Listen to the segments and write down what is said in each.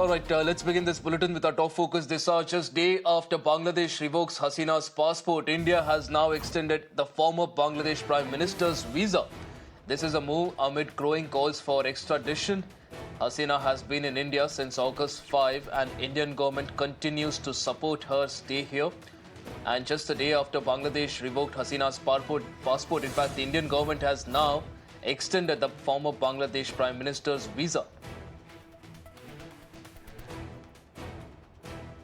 All right, let's begin this bulletin with our top focus. This hour, just day after Bangladesh revokes Hasina's passport, India has now extended the former Bangladesh Prime Minister's visa. This is a move amid growing calls for extradition. Hasina has been in India since August 5 and Indian government continues to support her stay here. And just a day after Bangladesh revoked Hasina's passport, in fact, the Indian government has now extended the former Bangladesh Prime Minister's visa.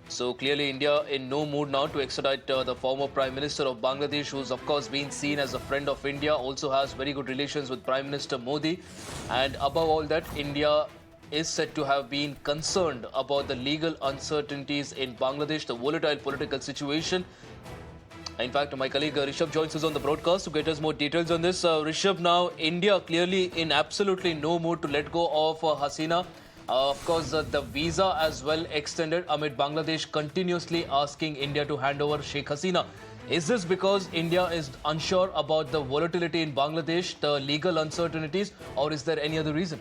So clearly India in no mood now to extradite the former Prime Minister of Bangladesh, who's of course been seen as a friend of India, also has very good relations with Prime Minister Modi. And above all that, India is said to have been concerned about the legal uncertainties in Bangladesh, the volatile political situation. In fact, my colleague Rishabh joins us on the broadcast to get us more details on this. Rishabh, now India clearly in absolutely no mood to let go of Hasina. Of course, the visa as well extended amid Bangladesh continuously asking India to hand over Sheikh Hasina. Is this because India is unsure about the volatility in Bangladesh, the legal uncertainties, or is there any other reason?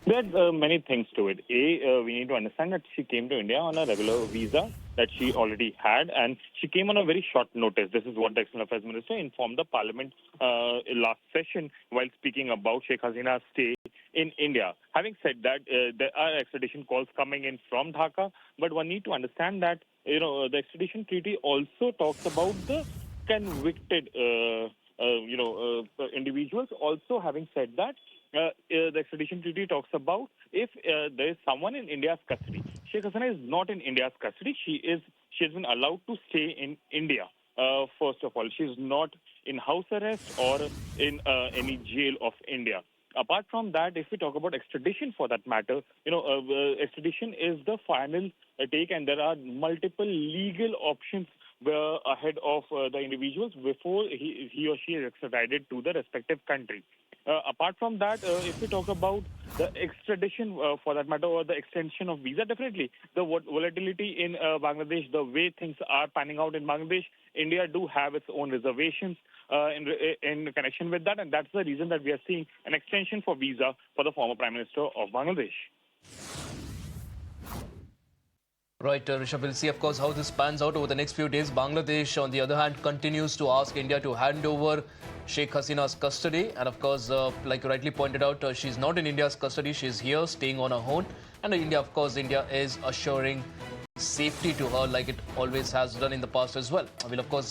There are many things to it. We need to understand that she came to India on a regular visa that she already had, and she came on a very short notice. This is what the External Affairs Minister informed the Parliament last session while speaking about Sheikh Hasina's stay in India. Having said that, there are extradition calls coming in from Dhaka, but one need to understand that the extradition treaty also talks about the convicted individuals. Also, having said that, the extradition treaty talks about if there is someone in India's custody. Sheikh Hasina is not in India's custody. She has been allowed to stay in India. First of all, she is not in house arrest or in any jail of India. Apart from that, if we talk about extradition for that matter, extradition is the final take, and there are multiple legal options ahead of the individuals before he or she is extradited to the respective country. Apart from that, if we talk about the extradition for that matter or the extension of visa, definitely the volatility in Bangladesh, the way things are panning out in Bangladesh, India do have its own reservations in connection with that, and that's the reason that we are seeing an extension for visa for the former Prime Minister of Bangladesh. Right, Rishabh, we'll see, of course, how this pans out over the next few days. Bangladesh, on the other hand, continues to ask India to hand over Sheikh Hasina's custody. And, of course, like you rightly pointed out, she's not in India's custody. She's here, staying on her own. And India, of course, India is assuring safety to her like it always has done in the past as well. We'll, of course,